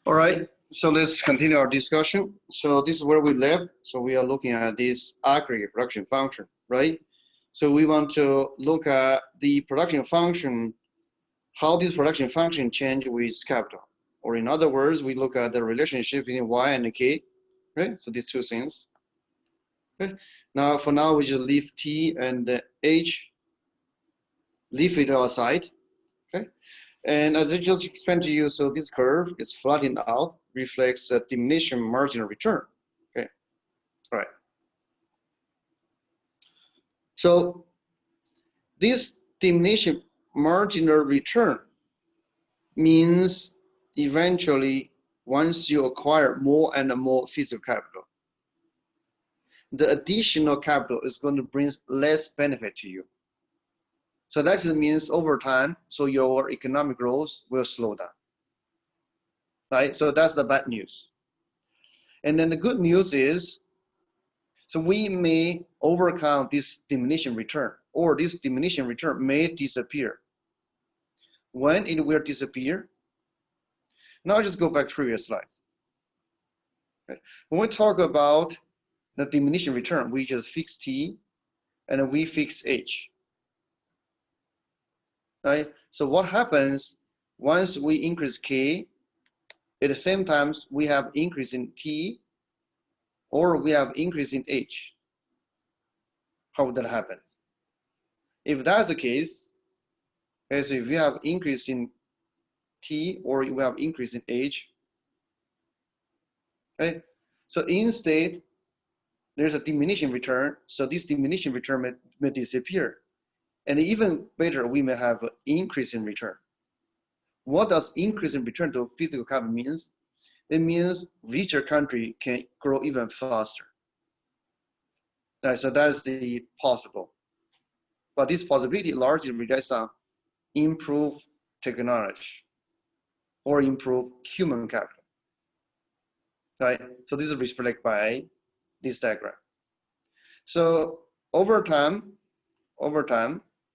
All right, so let's continue our discussion. So this is where we left. So we are looking at this aggregate production function, right? So we want to look at the production function, how this production function change with capital. Or in other words, we look at the relationship between Y and K, right? So these two things. Okay. Now, for now, we just leave T and H, leave it aside, okay? And as I just explained to you, so this curve is flattened out, reflects a diminishing marginal return. Okay, all right. So this diminishing marginal return means eventually once you acquire more and more physical capital, the additional capital is going to bring less benefit to you. So that just means over time, so your economic growth will slow down. Right? So that's the bad news. And then the good news is, so we may overcome this diminishing return, or this diminishing return may disappear. When it will disappear, now just go back to previous slides. Okay. When we talk about the diminishing return, we just fix T and we fix H. Right? So what happens once we increase K, at the same time we have increase in T, or we have increase in H? How would that happen? If that's the case, as if you have increase in T or you have increase in H, right? So instead, there's a diminishing return. So this diminishing return may disappear. And even better, we may have an increase in return. What does increase in return to physical capital means? It means richer country can grow even faster. Right, so that's the possible. But this possibility largely relies on improved technology or improve human capital. Right? So this is reflected by this diagram. So over time,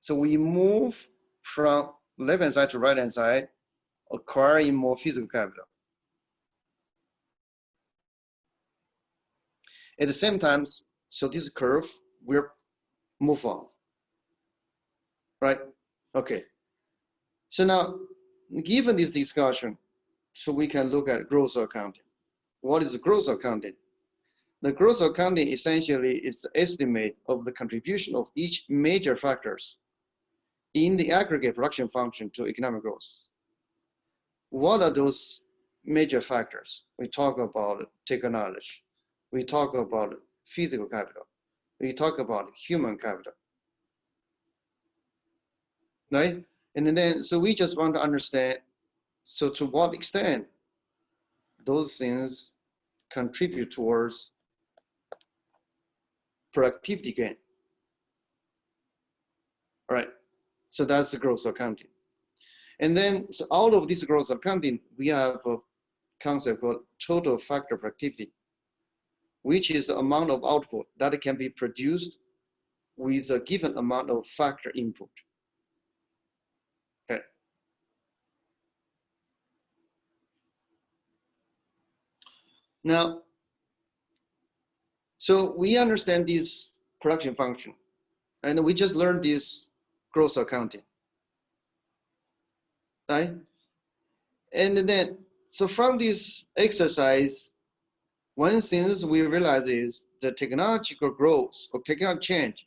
so we move from left-hand side to right-hand side, acquiring more physical capital. At the same time, so this curve will move on. Right? Okay. So now, given this discussion, so we can look at growth accounting. What is growth accounting? The growth accounting essentially is the estimate of the contribution of each major factors in the aggregate production function to economic growth. What are those major factors? We talk about technology. We talk about physical capital. We talk about human capital. Right? And then, so we just want to understand, so to what extent those things contribute towards productivity gain. All right, so that's the growth accounting. And then, so out of this growth accounting, we have a concept called total factor productivity, which is the amount of output that can be produced with a given amount of factor input. Okay. Now, so we understand this production function, and we just learned this growth accounting, right? And then, so from this exercise, one thing we realize is the technological growth or technological change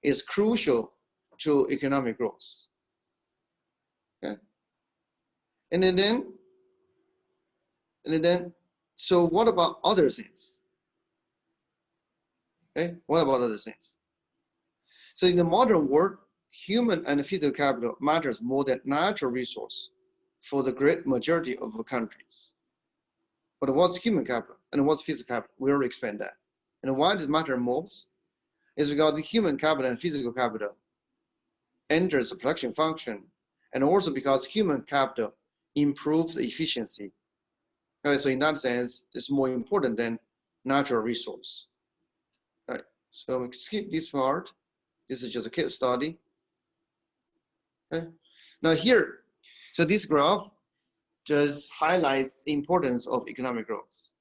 is crucial to economic growth. Okay. And then, so what about other things? Okay, what about other things? So in the modern world, human and physical capital matters more than natural resource for the great majority of countries. But what's human capital and what's physical capital? We already explained that. And why does it matter most? Is because the human capital and physical capital enters the production function, and also because human capital improves the efficiency. Okay, so in that sense, it's more important than natural resource. Right. So we skip this part. This is just a case study. Okay. Now here, so this graph just highlights the importance of economic growth.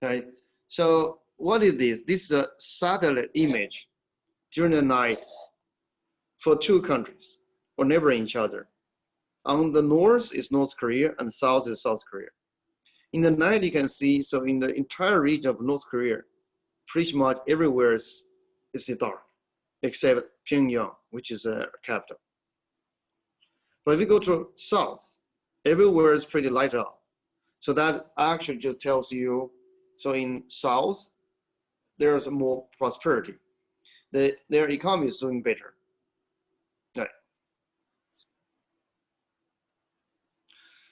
Right? So what is this? This is a satellite image during the night for two countries or neighboring each other. On the north is North Korea and south is South Korea. In the night, you can see, so in the entire region of North Korea, pretty much everywhere is dark, except Pyongyang, which is a capital. But if you go to south, everywhere is pretty light up. So that actually just tells you, so in south, there's more prosperity. Their economy is doing better. Right.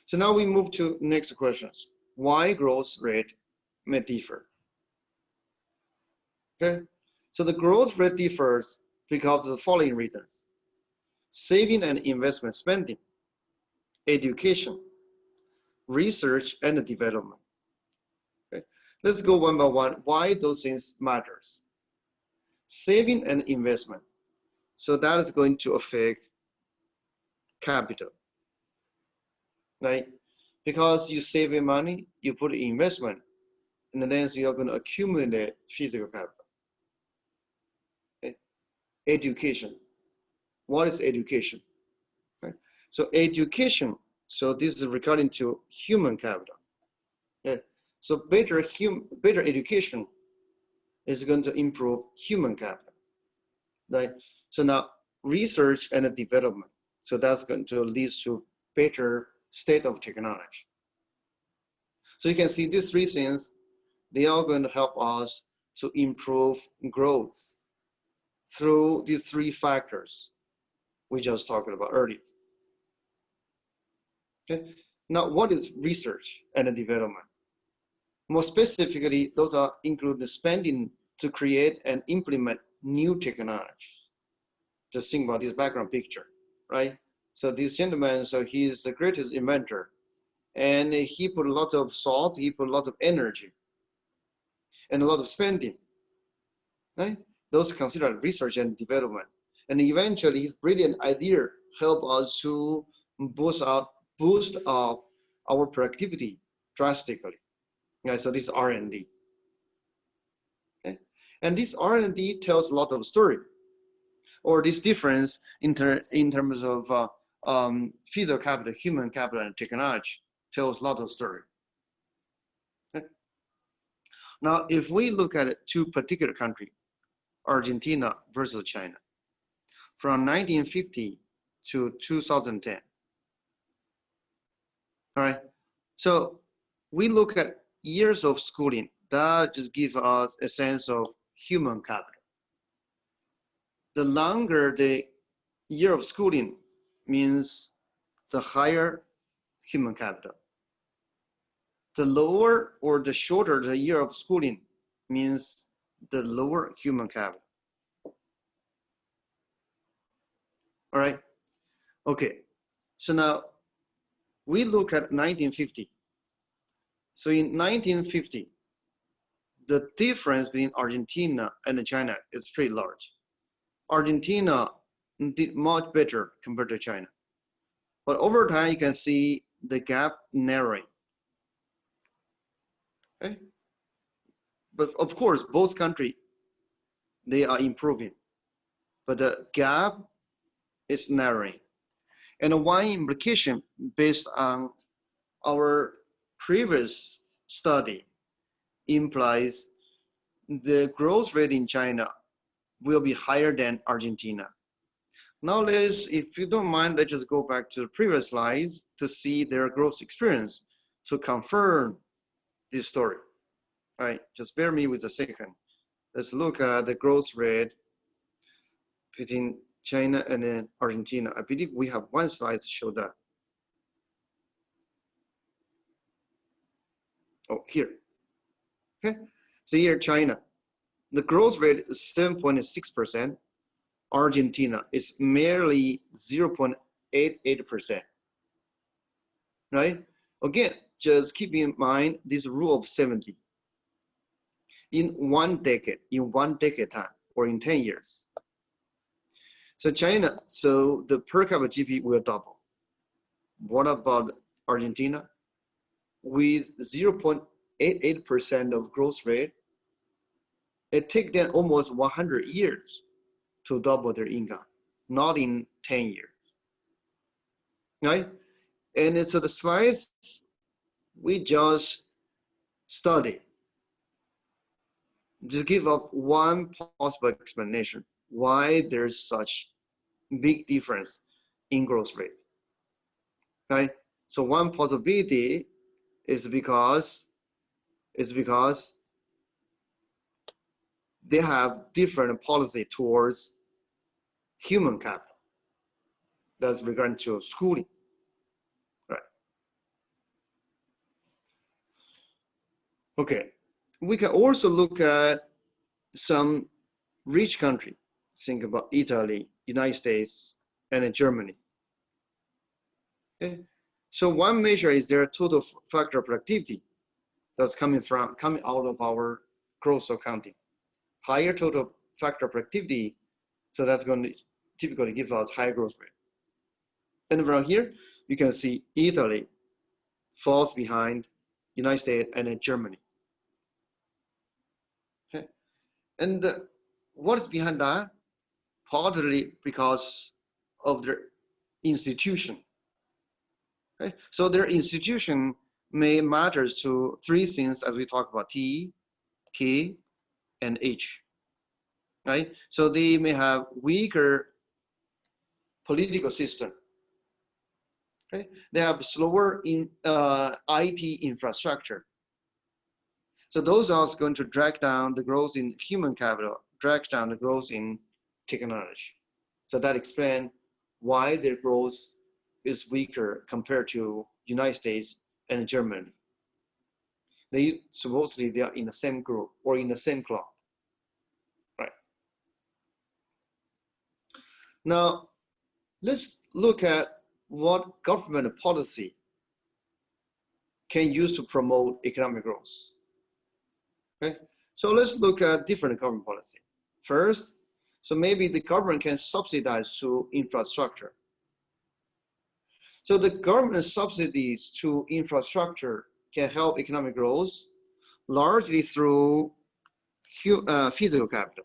So now we move to next questions. Why growth rate may differ? Okay. So the growth rate differs because of the following reasons: saving and investment spending, education, research and development. Okay. Let's go one by one. Why those things matters? Saving and investment. So that is going to affect capital, right? Because you save your money, you put in investment, and then you're going to accumulate physical capital. Okay. Education. What is education? Okay. So education, so this is regarding to human capital. Okay. So better education is going to improve human capital, right? So now research and development. So that's going to lead to better state of technology. So you can see these three things, they are going to help us to improve growth through these three factors we just talked about earlier. Okay. Now, what is research and development? More specifically, those include the spending to create and implement new technologies. Just think about this background picture, right? So this gentleman, so he is the greatest inventor, and he put a lot of thought, he put a lot of energy, and a lot of spending, right? Those considered research and development. And eventually, his brilliant idea helped us to boost our productivity drastically. Okay, so this is R&D. Okay? And this R&D tells a lot of story, or this difference in terms of physical capital, human capital, and technology tells a lot of story. Okay? Now, if we look at two particular countries, Argentina versus China, from 1950 to 2010. All right, so we look at years of schooling. That just gives us a sense of human capital. The longer the year of schooling means the higher human capital. The lower or the shorter the year of schooling means the lower human capital. All right, okay, so now we look at 1950. So in 1950, the difference between Argentina and China is pretty large. Argentina did much better compared to China. But over time, you can see the gap narrowing. Okay? But of course, both countries, they are improving. But the gap is narrowing. And one implication based on our previous study implies the growth rate in China will be higher than Argentina. Now if you don't mind, let's just go back to the previous slides to see their growth experience to confirm this story. All right, just bear me with a second. Let's look at the growth rate between China and then Argentina. I believe we have one slide to show that. Oh, here. Okay, so here China, the growth rate is 7.6%. Argentina is merely 0.88%. Right? Again, just keep in mind this rule of 70. In one decade time, or in 10 years. So China, so the per capita GDP will double. What about Argentina, with 0.88% of growth rate, it takes them almost 100 years to double their income, not in 10 years, right? And so the slides we just studied just give up one possible explanation why there's such big difference in growth rate, right? So one possibility is because they have different policy towards human capital. That's regarding to schooling, right? Okay, we can also look at some rich country. Think about Italy, United States, and Germany. Okay, so one measure is their total factor productivity. That's coming out of our gross accounting. Higher total factor productivity, so that's going to typically give us higher growth rate. And around here, you can see Italy falls behind United States and then Germany. Okay, and what is behind that? Partly because of their institution. Okay, so their institution may matters to three things as we talk about T, K, and H. Right? So they may have weaker political system. Okay? They have slower in IT infrastructure. So those are going to drag down the growth in human capital, drag down the growth in technology. So that explains why their growth is weaker compared to United States and Germany. They supposedly they are in the same group or in the same club, right? Now, let's look at what government policy can use to promote economic growth. Okay, so let's look at different government policy. First, so maybe the government can subsidize to infrastructure. So the government subsidies to infrastructure can help economic growth largely through physical capital,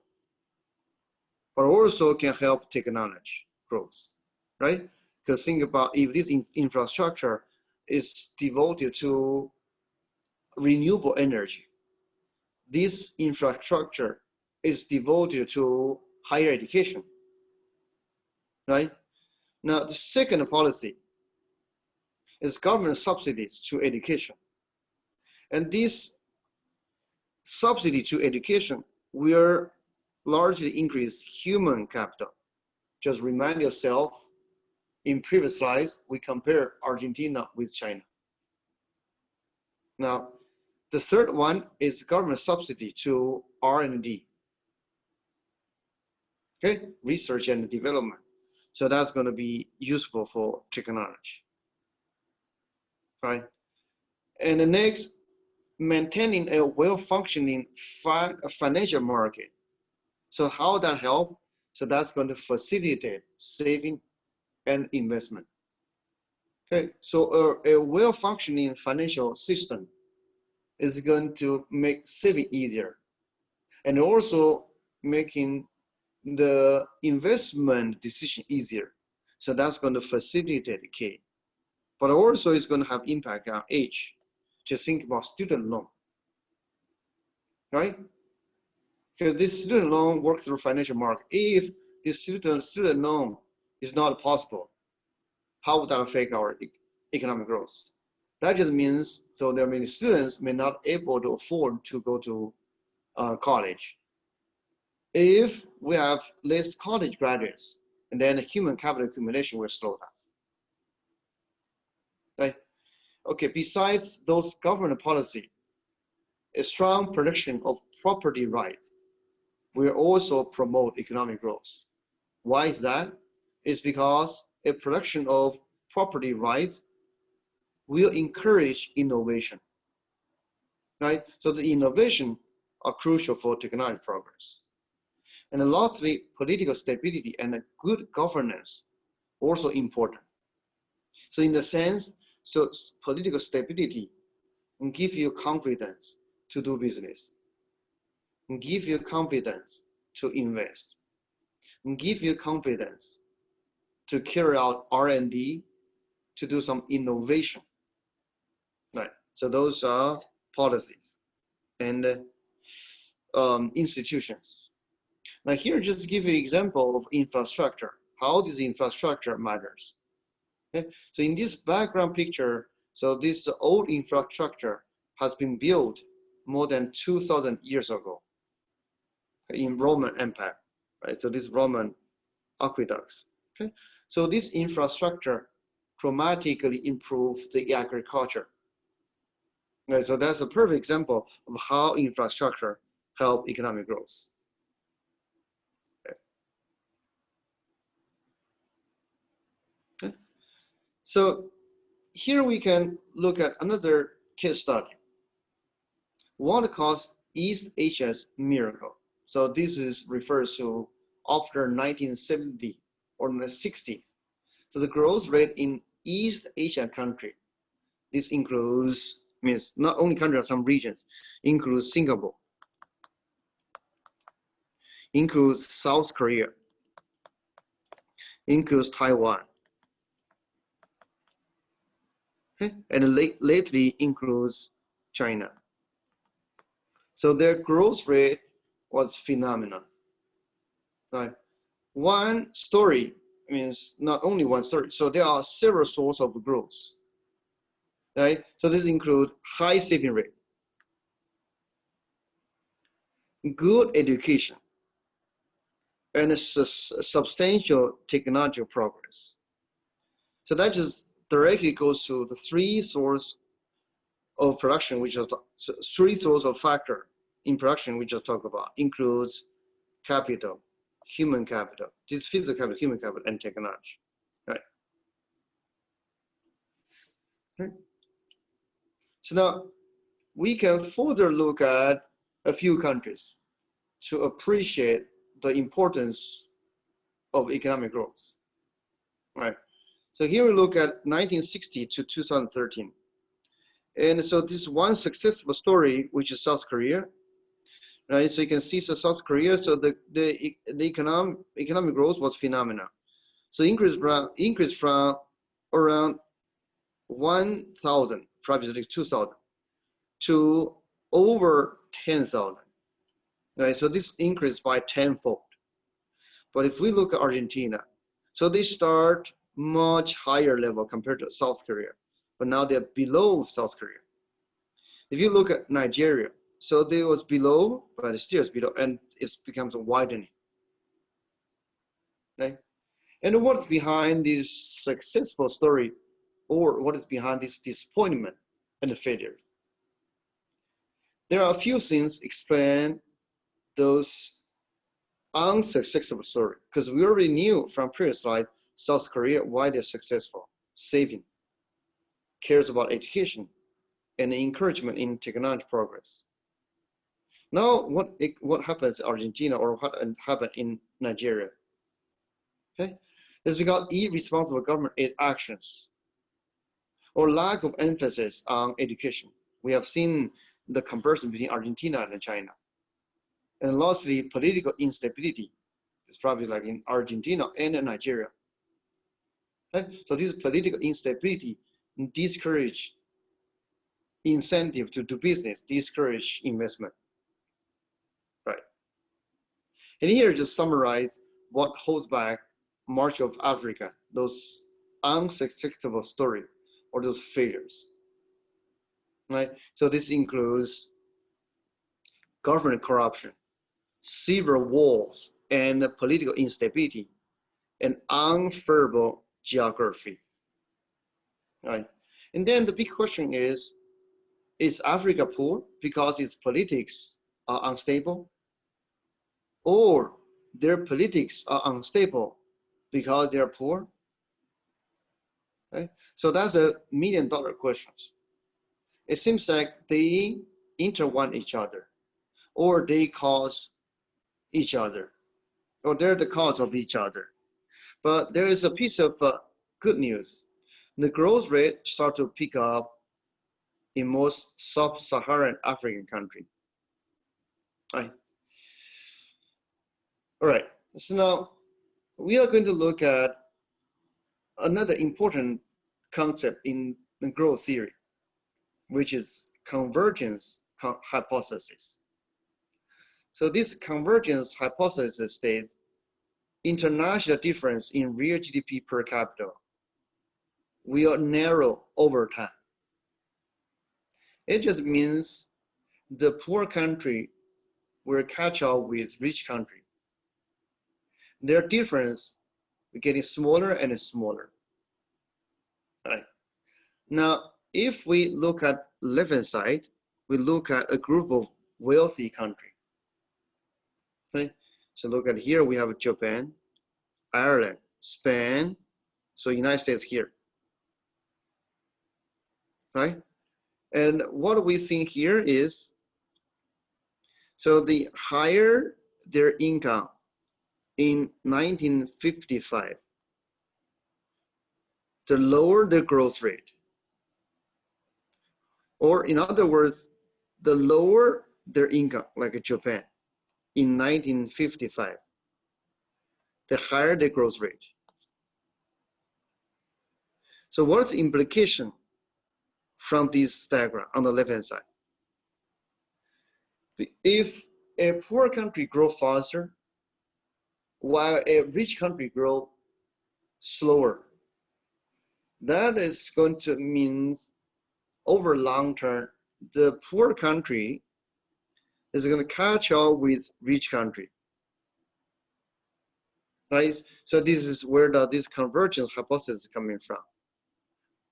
but also can help technology growth, right? Because think about if this infrastructure is devoted to renewable energy, this infrastructure is devoted to higher education, right? Now, the second policy is government subsidies to education. And this subsidy to education will largely increase human capital. Just remind yourself, in previous slides, we compare Argentina with China. Now, the third one is government subsidy to R&D. Okay, research and development. So that's going to be useful for technology, right? And the next, maintaining a well-functioning financial market. So how that help? So that's going to facilitate saving and investment. Okay, so a well-functioning financial system is going to make saving easier and also making the investment decision easier. So that's going to facilitate the K. But also it's going to have impact on H. Just think about student loan, right? Because this student loan works through financial market. If this student loan is not possible, how would that affect our economic growth? That just means, so there are many students may not able to afford to go to college. If we have less college graduates, and then the human capital accumulation will slow down, right? Okay, besides those government policy, a strong protection of property rights will also promote economic growth. Why is that? It's because a protection of property rights will encourage innovation, right? So the innovation are crucial for technology progress. And lastly, political stability and a good governance also important. So in the sense, So political stability and give you confidence to do business, and give you confidence to invest, and give you confidence to carry out R&D, to do some innovation, right? So those are policies and institutions. Now here, just give you an example of infrastructure, how this infrastructure matters. Okay? So in this background picture, so this old infrastructure has been built more than 2,000 years ago in Roman Empire, right? So this Roman aqueducts. Okay, so this infrastructure dramatically improved the agriculture. Okay, so that's a perfect example of how infrastructure help economic growth. Okay. Okay. So here we can look at another case study. What caused East Asia's miracle? So this is refers to after 1970 or the 60s. So the growth rate in East Asia country, this includes, means not only countries, some regions, includes Singapore, includes South Korea, includes Taiwan, okay? And lately includes China. So their growth rate was phenomenal. Right? One story means not only one story, so there are several sources of growth. Right? So this includes high saving rate, good education, and a substantial technological progress. So that just directly goes to the three sources of production, which are three sources of factor in production we just talked about, includes capital, human capital, this physical capital, human capital, and technology, right? Okay. So now we can further look at a few countries to appreciate the importance of economic growth, right? So here we look at 1960 to 2013. And so this one successful story, which is South Korea, right? So you can see, so South Korea, so the economic growth was phenomenal. So increase from around 1,000, probably 2,000, to over 10,000. Right? So this increased by tenfold. But if we look at Argentina, so they start much higher level compared to South Korea, but now they're below South Korea. If you look at Nigeria, so they was below, but it still is below, and it becomes widening. Right? And what's behind this successful story, or what is behind this disappointment and the failure? There are a few things explain those unsuccessful story, because we already knew from previous slide, South Korea, why they're successful, saving, cares about education, and encouragement in technology progress. Now, what happens in Argentina, or what happened in Nigeria? Okay, it's because irresponsible government aid actions or lack of emphasis on education. We have seen the comparison between Argentina and China. And lastly, political instability. It's probably like in Argentina and in Nigeria. Okay? So this political instability discourage incentive to do business, discourage investment, right? And here just summarize what holds back March of Africa, those unsuccessful story or those failures, right? So this includes government corruption, civil wars, and political instability, and unfavorable geography, right? And then the big question is Africa poor because its politics are unstable, or their politics are unstable because they are poor? Okay? So that's a million-dollar question. It seems like they intertwine each other, or they cause each other, or they're the cause of each other. But there is a piece of good news. the growth rate start to pick up in most sub-Saharan African country. Right. All right, so now we are going to look at another important concept in the growth theory, which is convergence hypothesis. So this convergence hypothesis states international difference in real GDP per capita will narrow over time. It just means the poor country will catch up with rich country. Their difference is getting smaller and smaller. Right. Now, if we look at left-hand side, we look at a group of wealthy country. Okay. So look at here, we have Japan, Ireland, Spain, so United States here. Right? And what we see here is, so the higher their income in 1955, the lower the growth rate. Or in other words, the lower their income, like Japan, in 1955, the higher the growth rate. So what's the implication from this diagram on the left-hand side? If a poor country grows faster, while a rich country grows slower, that is going to mean over long term, the poor country is going to catch up with rich country. Right? So this is where this convergence hypothesis is coming from.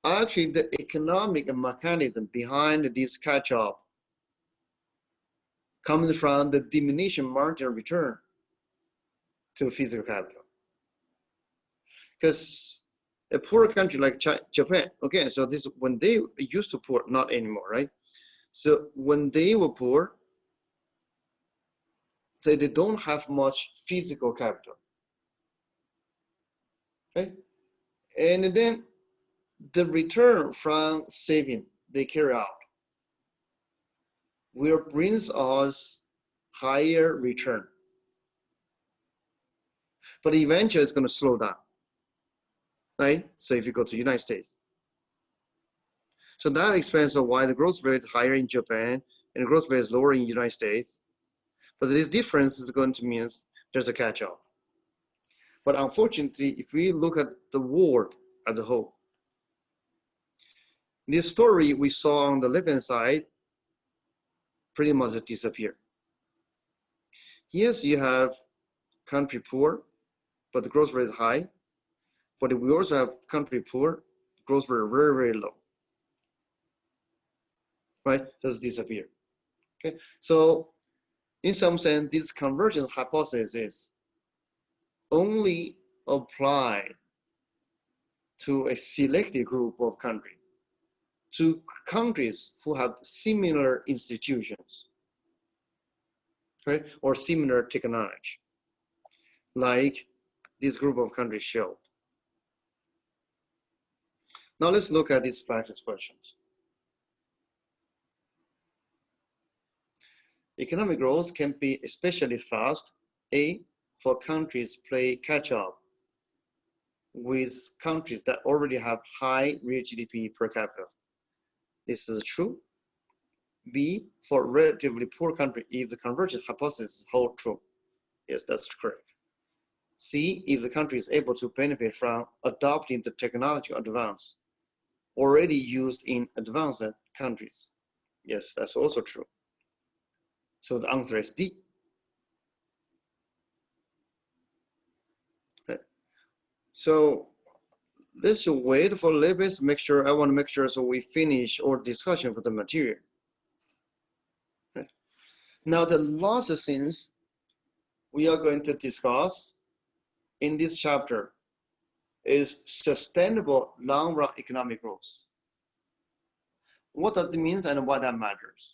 Actually, the economic mechanism behind this catch-up comes from the diminishing marginal return to physical capital. Because a poor country like Japan, okay, so this when they used to poor, not anymore, right? So when they were poor, they don't have much physical capital, okay? And then the return from saving they carry out will brings us higher return. But eventually it's going to slow down, right? So if you go to United States. So that explains why the growth rate is higher in Japan and the growth rate is lower in the United States. But this difference is going to mean there's a catch-up. But unfortunately, if we look at the world as a whole, this story we saw on the left-hand side pretty much disappeared. Yes, you have country poor, but the growth rate is high. But we also have country poor, growth rate very, very low. Right? Just disappear. Okay. So in some sense, this convergence hypothesis only apply to a selected group of countries, to countries who have similar institutions, right, or similar technology, like this group of countries showed. Now let's look at these practice questions. Economic growth can be especially fast, A, for countries play catch up with countries that already have high real GDP per capita. This is true. B, for relatively poor country, if the convergence hypothesis holds true. Yes, that's correct. C, if the country is able to benefit from adopting the technological advance already used in advanced countries. Yes, that's also true. So the answer is D. Okay. So let's wait for a little bit, I want to make sure so we finish our discussion for the material. Okay. Now the last things we are going to discuss in this chapter is sustainable long-run economic growth. What does it mean and why that matters?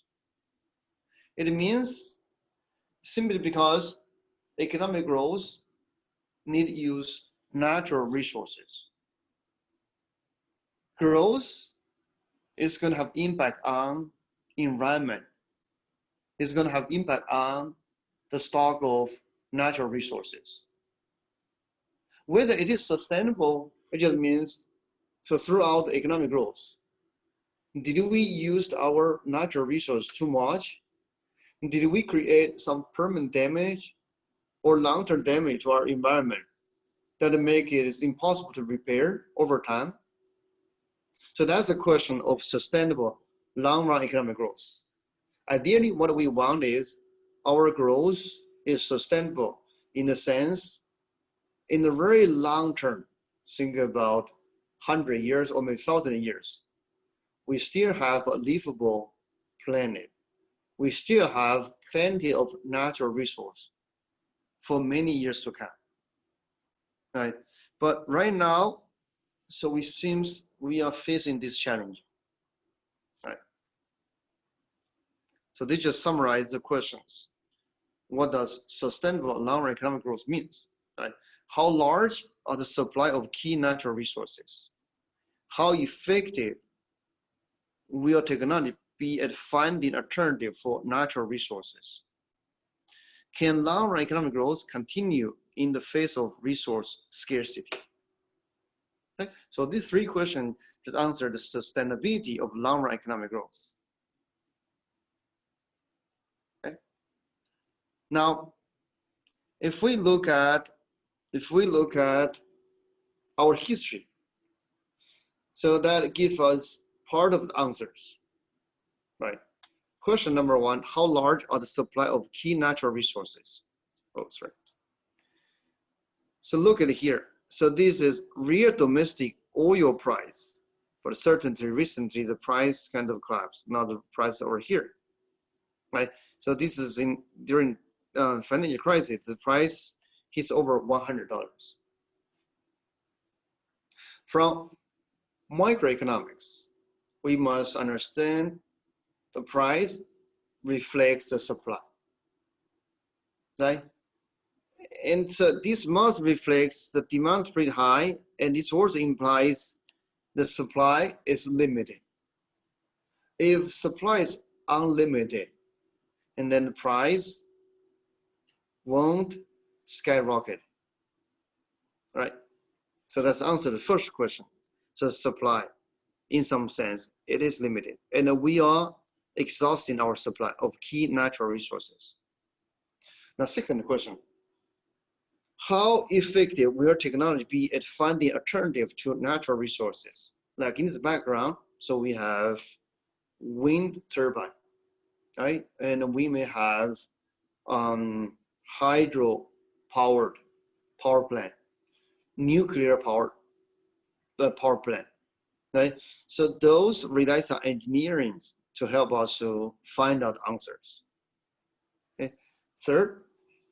It means simply because economic growth need use natural resources. growth is going to have impact on environment. It's going to have impact on the stock of natural resources. Whether it is sustainable, it just means so throughout the economic growth, did we use our natural resource too much? Did we create some permanent damage or long-term damage to our environment that make it impossible to repair over time? So that's the question of sustainable long-run economic growth. Ideally, what we want is our growth is sustainable in the sense, in the very long term, think about 100 years or maybe 1,000 years, we still have a livable planet. We still have plenty of natural resource for many years to come. Right? But right now, so it seems we are facing this challenge. Right? So they just summarize the questions. What does sustainable long-run economic growth means? Right? How large are the supply of key natural resources? How effective will technology be at finding alternative for natural resources? Can long-run economic growth continue in the face of resource scarcity? Okay? So these three questions just answer the sustainability of long-run economic growth. Okay? Now, if we look at our history, so that gives us part of the answers, right? Question number one, how large are the supply of key natural resources? Oh, sorry. So look at here. So this is real domestic oil price. For certainty, recently the price kind of collapsed. Now the price over here, right? So this is during financial crisis, the price hits over $100. From microeconomics, we must understand the price reflects the supply, right? And so this must reflect the demand is pretty high, and this also implies the supply is limited. If supply is unlimited, and then the price won't skyrocket, right? So that's answer the first question. So supply, in some sense, it is limited, and we are exhausting our supply of key natural resources. Now, second question. How effective will technology be at finding alternative to natural resources? Like in this background, so we have wind turbine, right? And we may have hydro powered power plant, nuclear powered power plant, right? So those relies on engineering to help us to find out answers. Okay. Third,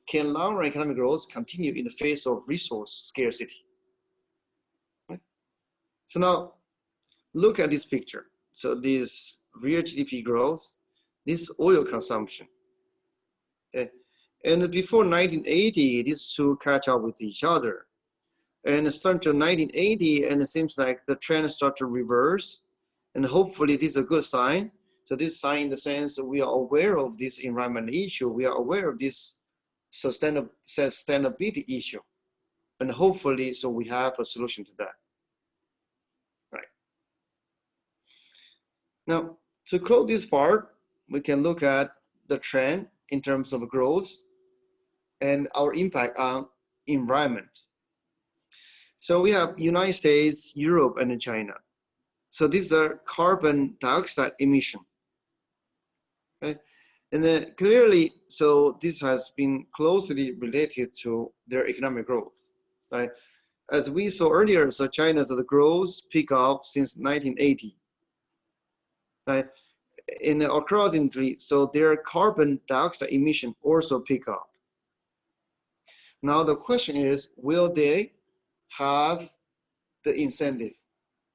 can long-run economic growth continue in the face of resource scarcity? Okay. So now, look at this picture. So this real GDP growth, this oil consumption. Okay. And before 1980, these two catch up with each other. And starting to 1980, and it seems like the trend start to reverse. And hopefully this is a good sign. So this sign in the sense that we are aware of this environmental issue. We are aware of this sustainability issue. And hopefully, so we have a solution to that. Right. Now, to close this part, we can look at the trend in terms of growth and our impact on environment. So we have United States, Europe, and China. So these are carbon dioxide emission. Okay? And then clearly, so this has been closely related to their economic growth. Right? As we saw earlier, so China's growth picked up since 1980. Right? And accordingly, so their carbon dioxide emission also pick up. Now the question is, will they have the incentive,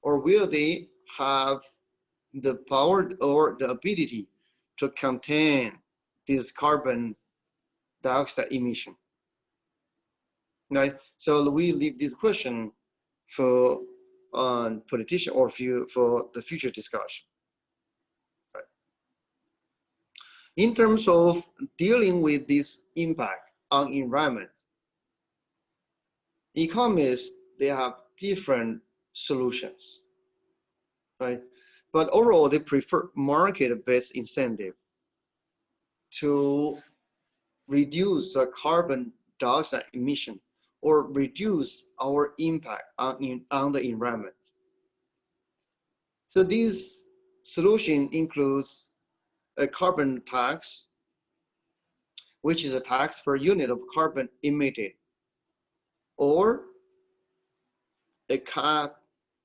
or will they have the power or the ability to contain this carbon dioxide emission? Right? So we leave this question for politician or for the future discussion. Right. In terms of dealing with this impact on environment, economists, they have different solutions, right? But overall, they prefer market-based incentive to reduce the carbon dioxide emission or reduce our impact on the environment. So this solution includes a carbon tax, which is a tax per unit of carbon emitted, or a cap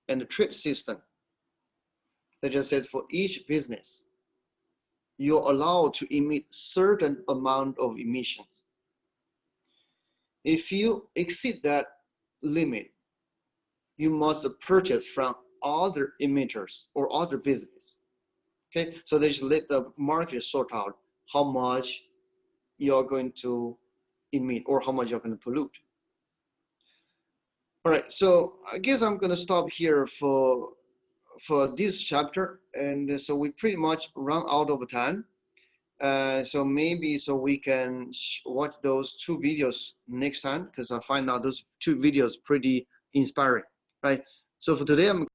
and trade system that just says for each business, you're allowed to emit certain amount of emissions. If you exceed that limit, you must purchase from other emitters or other business. Okay, so they just let the market sort out how much you're going to emit or how much you're going to pollute. All right, so I guess I'm going to stop here for this chapter, and so we pretty much run out of time. So maybe so we can watch those 2 videos next time, because I find out those 2 videos pretty inspiring, right? So for today, I'm